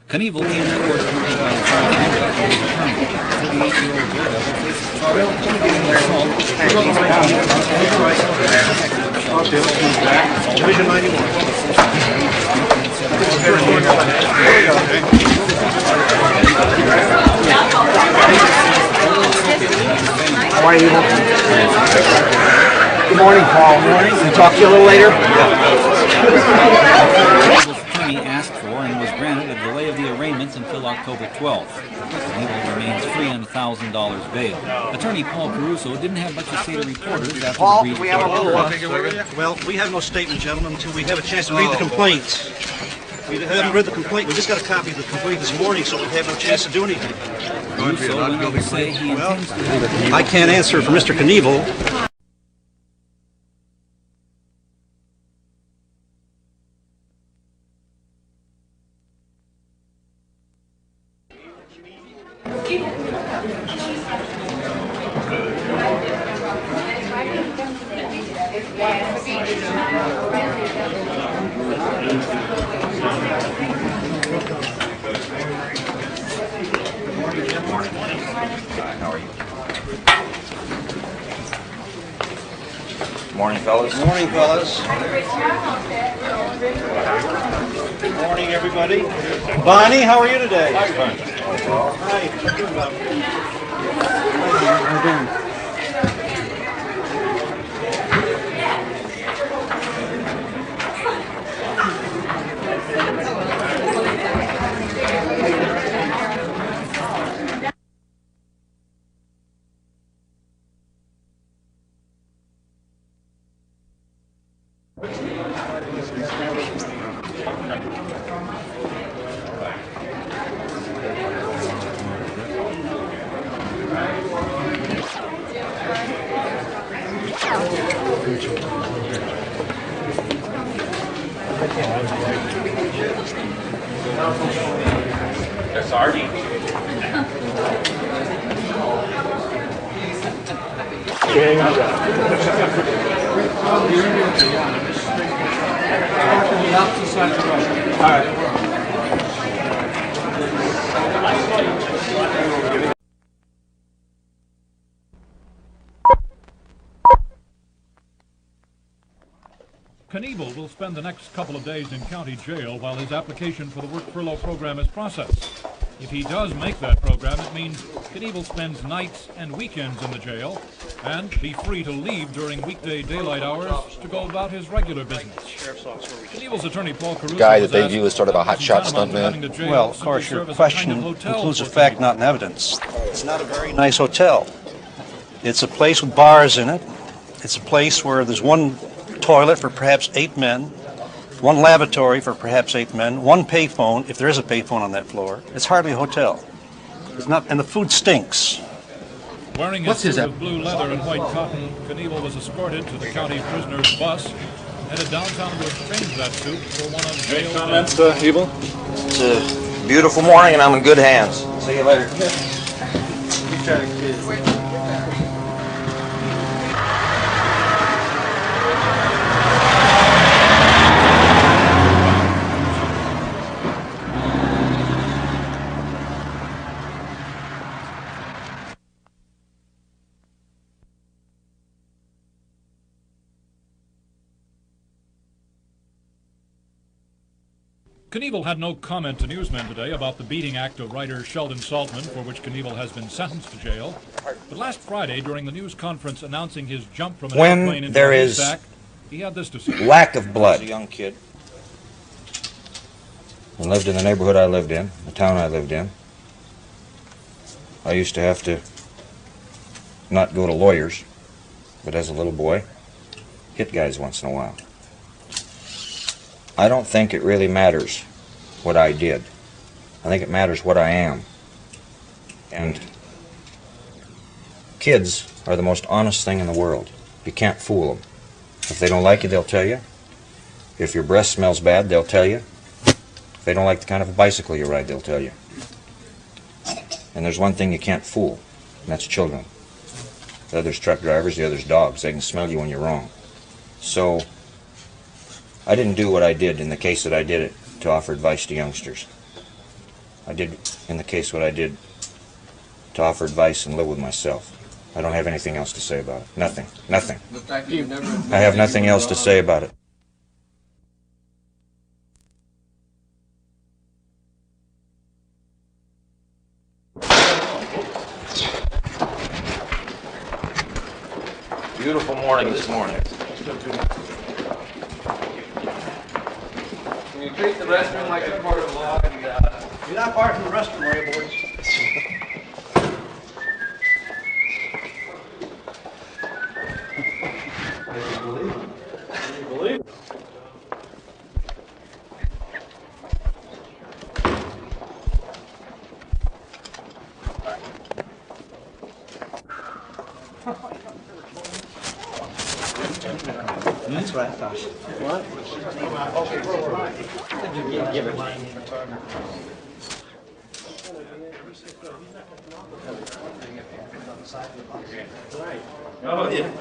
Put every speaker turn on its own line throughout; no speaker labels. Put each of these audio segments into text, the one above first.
Knievel came to court accompanied by his attorney and his attorney. 38-year-old daredevil faces charges of felony assault,
Division 91.
How are you? Good morning, Paul. Good morning. Can I talk to you a little later?
Knievel's attorney asked for and was granted a delay of the arraignments until October 12th. Knievel remains free on $1,000 bail. Attorney Paul Caruso didn't have much to say to reporters after
Paul,
the brief.
we have a little
Well, we have no statement, gentlemen, until we have a chance to read the complaint. We haven't read the complaint. We just got a copy of the complaint this morning, so we have no chance to do anything.
Caruso went on to say he intends to have
I can't answer for Mr. Knievel.
How are you? Morning, fellas.
Good morning, fellas. Good morning, everybody. Bonnie, how are you today? Hi.
Yes, Artie.
Knievel will spend the next couple of days in county jail while his application for the work furlough program is processed. If he does make that program, it means Knievel spends nights and weekends in the jail and be free to leave during weekday daylight hours to go about his regular business. Knievel's attorney Paul Caruso,
guy that they view as sort of a hotshot stuntman.
Well, of course, your question includes a fact, not an evidence. It's not a very nice hotel. It's a place with bars in it. It's a place where there's one toilet for perhaps 8 men, one lavatory for perhaps 8 men, one payphone, if there is a payphone on that floor. It's hardly a hotel. It's not, and the food stinks.
Wearing his suit of blue leather and white cotton, Knievel was escorted to the county prisoner's bus, headed downtown to exchange that suit for one of jail's...
Comments, Evel? It's a beautiful morning and I'm in good hands. See you later.
Knievel had no comment to newsmen today about the beating act of writer Sheldon Saltman, for which Knievel has been sentenced to jail. But last Friday, during the news conference announcing his jump from an airplane into a haystack, he had this to say.
Lack of blood. I was a young kid. I lived in the neighborhood I lived in, the town I lived in. I used to have to not go to lawyers, but as a little boy, hit guys once in a while. I don't think it really matters what I did. I think it matters what I am. And kids are the most honest thing in the world. You can't fool them. If they don't like you, they'll tell you. If your breath smells bad, they'll tell you. If they don't like the kind of a bicycle you ride, they'll tell you. And there's one thing you can't fool, and that's children. The other's truck drivers, the other's dogs. They can smell you when you're wrong. So I didn't do what I did in the case that I did it to offer advice to youngsters. I did in the case what I did to offer advice and live with myself. I don't have anything else to say about it. Nothing. Nothing. I have nothing else to say about it. Beautiful morning this morning.
Can you treat the restroom like a court of law?
You're not far from the restroom area, boys.
That's what I thought. What? Give it.
Oh, yeah.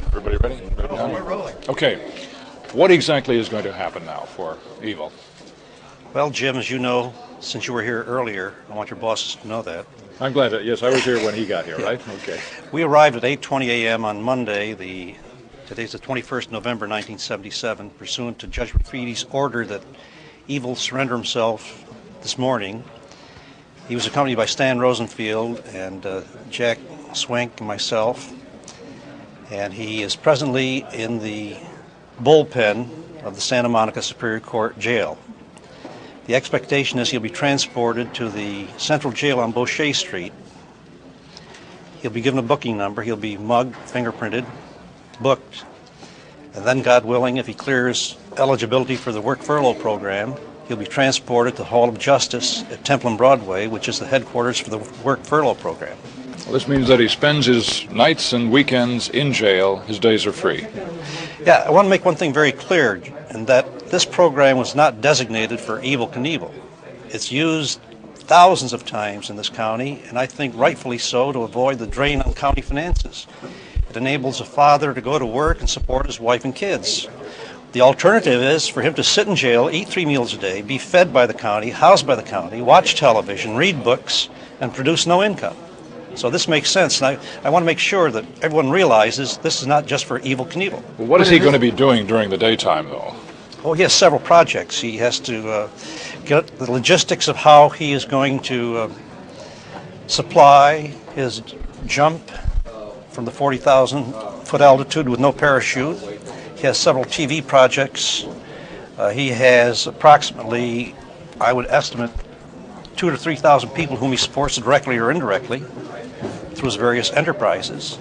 Everybody ready? We're rolling. Okay. What exactly is going to happen now for Evel?
Well, Jim, as you know, since you were here earlier, I want your bosses to know that.
I'm glad that, yes, I was here when he got here, right? Okay.
We arrived at 8:20 a.m. on Monday, today's the 21st November 1977, pursuant to Judge Rafeedie's order that Evel surrender himself this morning. He was accompanied by Stan Rosenfield and Jack Swank and myself, and he is presently in the bullpen of the Santa Monica Superior Court Jail. The expectation is he'll be transported to the Central Jail on Boucher Street. He'll be given a booking number. He'll be mugged, fingerprinted, booked, and then, God willing, if he clears eligibility for the work furlough program, he'll be transported to the Hall of Justice at Temple and Broadway, which is the headquarters for the work furlough program.
Well, this means that he spends his nights and weekends in jail. His days are free.
Yeah, I want to make one thing very clear, and that this program was not designated for Evel Knievel. It's used thousands of times in this county, and I think rightfully so, to avoid the drain on county finances. It enables a father to go to work and support his wife and kids. The alternative is for him to sit in jail, eat 3 meals a day, be fed by the county, housed by the county, watch television, read books, and produce no income. So this makes sense, and I want to make sure that everyone realizes this is not just for Evel Knievel.
Well, what is he going to be doing during the daytime, though?
Oh, he has several projects. He has to get the logistics of how he is going to supply his jump from the 40,000-foot altitude with no parachute. He has several TV projects. He has approximately, I would estimate, 2,000 to 3,000 people whom he supports directly or indirectly through his various enterprises.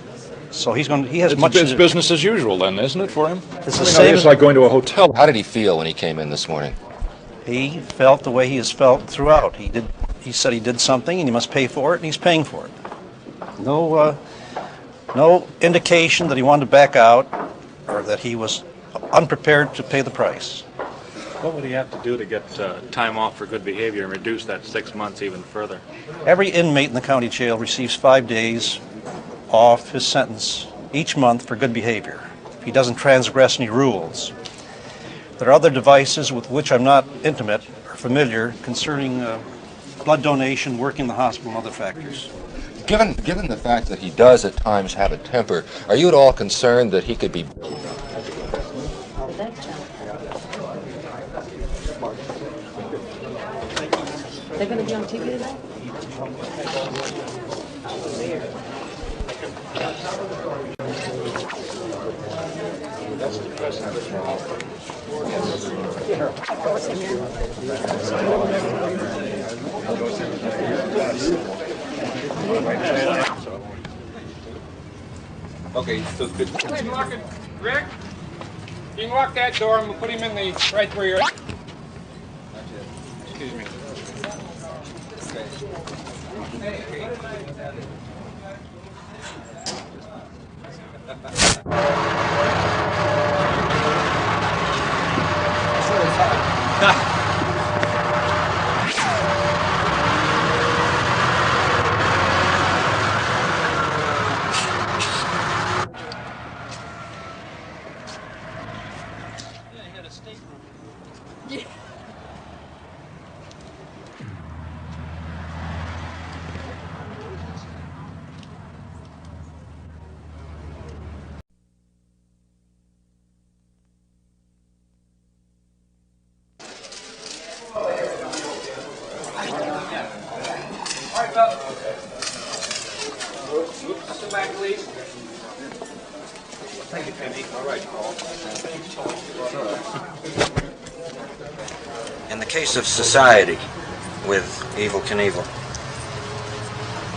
So he has much.
It's business as usual, then, isn't it, for him?
It's the same.
It's like going to a hotel.
How did he feel when he came in this morning?
He felt the way he has felt throughout. He said he did something and he must pay for it, and he's paying for it. No indication that he wanted to back out or that he was unprepared to pay the price.
What would he have to do to get time off for good behavior and reduce that 6 months even further?
Every inmate in the county jail receives 5 days off his sentence each month for good behavior, if he doesn't transgress any rules. There are other devices with which I'm not intimate or familiar concerning blood donation, working in the hospital, and other factors.
Given the fact that he does at times have a temper, are you at all concerned that he could be...
They're going to be on TV today?
That's the president.
Okay, so it's good.
Rick, you can lock that door and we'll put him in the right where you're at. Excuse me.
In the case of society with Evel Knievel,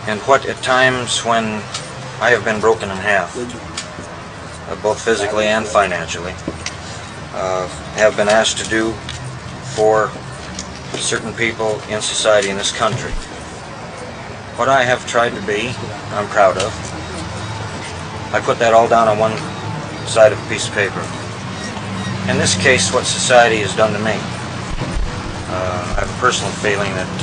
and what at times when I have been broken in half, both physically and financially, have been asked to do for certain people in society in this country. What I have tried to be, I'm proud of. I put that all down on one side of a piece of paper. In this case, what society has done to me, I have a personal feeling that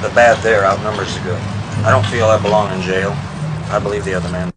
the bad there outnumbers the good. I don't feel I belong in jail. I believe the other man.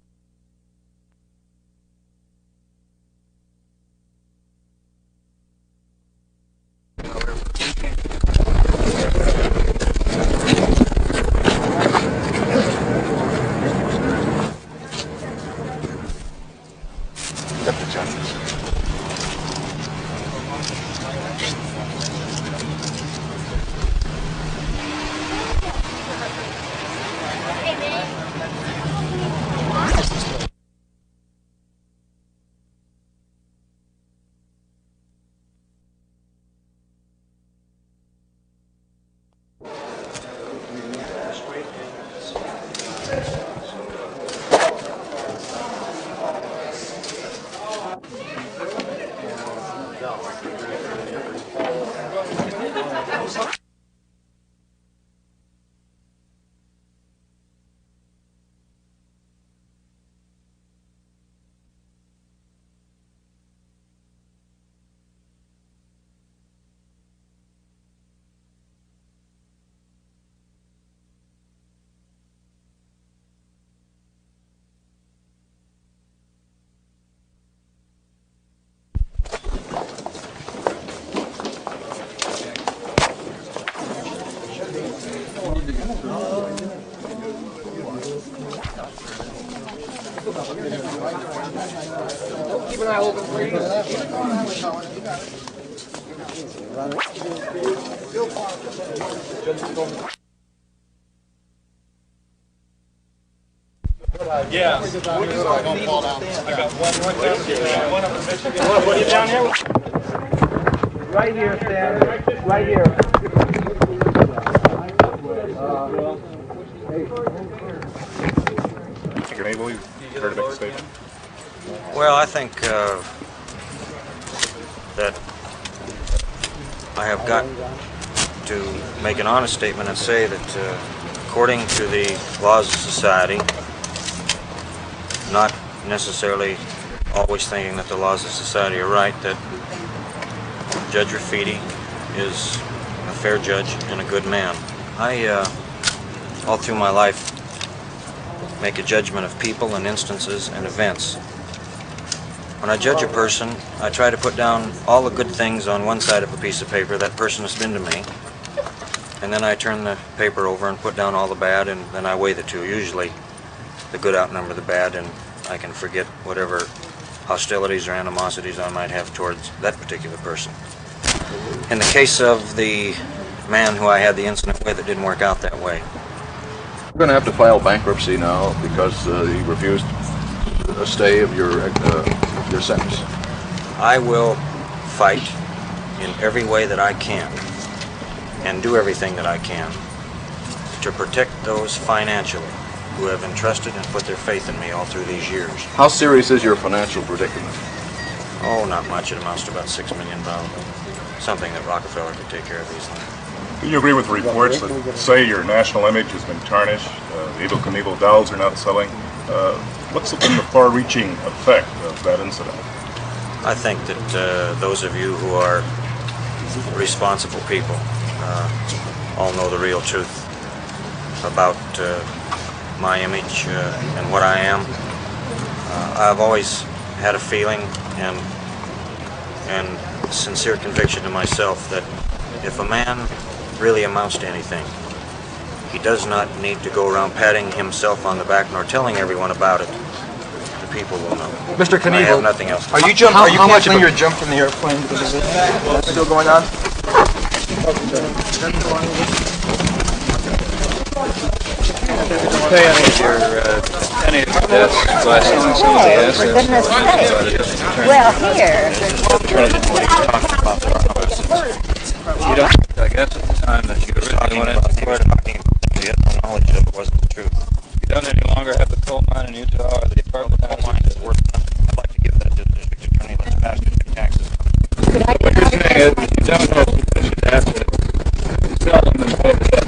Keep an eye open for you.
Yeah. I got one right there. One up in Michigan. You want to put it down here?
Right here, Stan. Right here.
Maybe we've heard to make a statement.
Well, I think that I have got to make an honest statement and say that according to the laws of society, not necessarily always thinking that the laws of society are right, that Judge Rafeedie is a fair judge and a good man. I, all through my life, make a judgment of people and instances and events. When I judge a person, I try to put down all the good things on one side of a piece of paper that person has been to me, and then I turn the paper over and put down all the bad, and then I weigh the two. Usually the good outnumber the bad, and I can forget whatever hostilities or animosities I might have towards that particular person. In the case of the man who I had the incident with, it didn't work out that way.
You're going to have to file bankruptcy now because you refused a stay of your sentence.
I will fight in every way that I can and do everything that I can to protect those financially who have entrusted and put their faith in me all through these years.
How serious is your financial predicament?
Oh, not much. It amounts to about $6 million. Something that Rockefeller could take care of easily.
Do you agree with reports that say your national image has been tarnished, the Evel Knievel dolls are not selling? What's been the far-reaching effect of that incident?
I think that those of you who are responsible people all know the real truth about my image and what I am. I've always had a feeling and sincere conviction to myself that if a man really amounts to anything, he does not need to go around patting himself on the back nor telling everyone about it. The people will know.
Mr. Knievel,
I have nothing else.
Are you canceling your jump from the airplane because of this? Still going on?
Pay any of your debts, blessings, and some of the assets.
Well, here.
You don't, I guess, at the time that you originally went into court,
We had no knowledge of it wasn't the truth.
you don't any longer have the coal mine in Utah or the apartment
Coal
house.
mine is worth nothing. I'd like to give that to the district attorney. Let's pass district taxes.
What you're saying is that you don't know sufficient assets to sell them and pay the debt.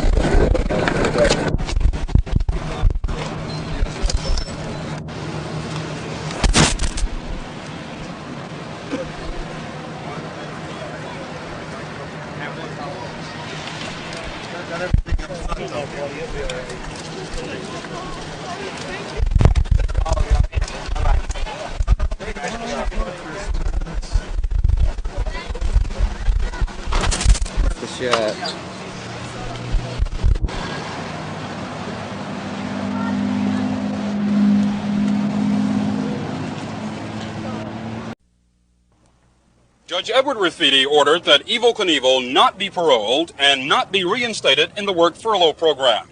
Judge Edward Rafeedie ordered that Evel Knievel not be paroled and not be reinstated in the work furlough program.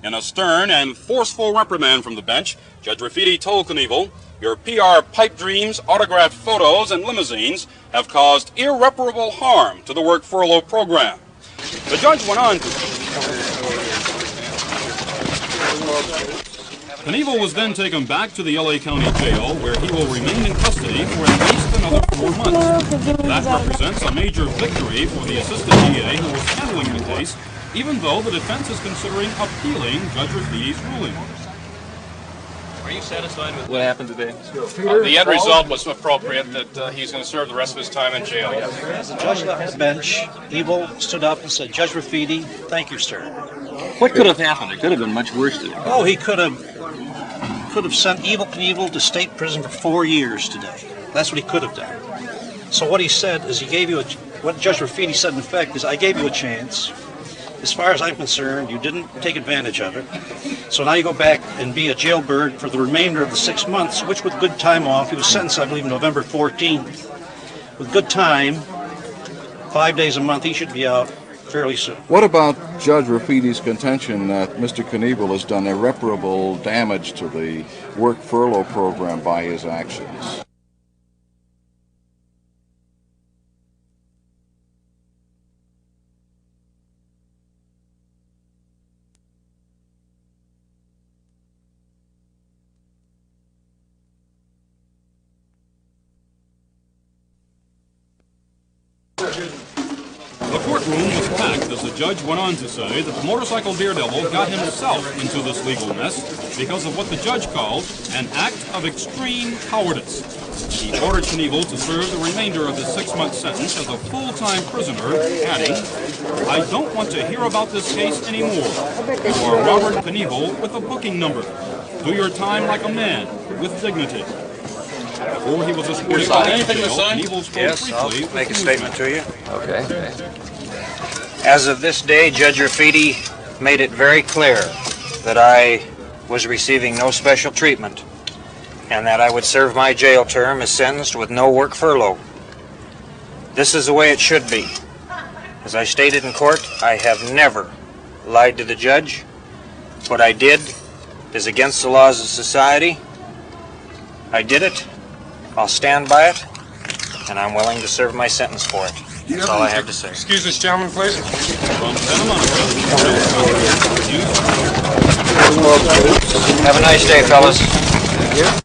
In a stern and forceful reprimand from the bench, Judge Rafeedie told Knievel, "Your PR pipe dreams, autographed photos, and limousines have caused irreparable harm to the work furlough program." The judge went on to... Knievel was then taken back to the LA County Jail, where he will remain in custody for at least another 4 months. That represents a major victory for the assistant DA who was handling the case, even though the defense is considering appealing Judge Rafeedie's ruling.
Are you satisfied with
What happened today?
the end result was appropriate, that he's going to serve the rest of his time in jail? Yes.
As the judge left the bench, Evel stood up and said, "Judge Rafeedie, thank you, sir."
What could have happened? It could have been much worse today.
Oh, he could have sent Evel Knievel to state prison for 4 years today. That's what he could have done. So what he said is he gave you what Judge Rafeedie said in effect is, I gave you a chance. As far as I'm concerned, you didn't take advantage of it. So now you go back and be a jailbird for the remainder of the 6 months, which with good time off, he was sentenced, I believe, November 14th. With good time, 5 days a month, he should be out fairly soon.
What about Judge Rafeedie's contention that Mr. Knievel has done irreparable damage to the work furlough program by his actions?
The courtroom was packed as the judge went on to say that the motorcycle daredevil got himself into this legal mess because of what the judge called an act of extreme cowardice. He ordered Knievel to serve the remainder of his 6-month sentence as a full-time prisoner, adding, "I don't want to hear about this case anymore. You are Robert Knievel with a booking number. Do your time like a man, with dignity." Before he was escorted back to jail, Knievel spoke
Yes, I'll
briefly
make a
with
statement to you.
Okay.
As of this day, Judge Rafeedie made it very clear that I was receiving no special treatment and that I would serve my jail term as sentenced with no work furlough. This is the way it should be. As I stated in court, I have never lied to the judge. What I did is against the laws of society. I did it. I'll stand by it. and I'm willing to serve my sentence for it. That's all I have to say.
Excuse this gentleman, please.
Have a nice day, fellas.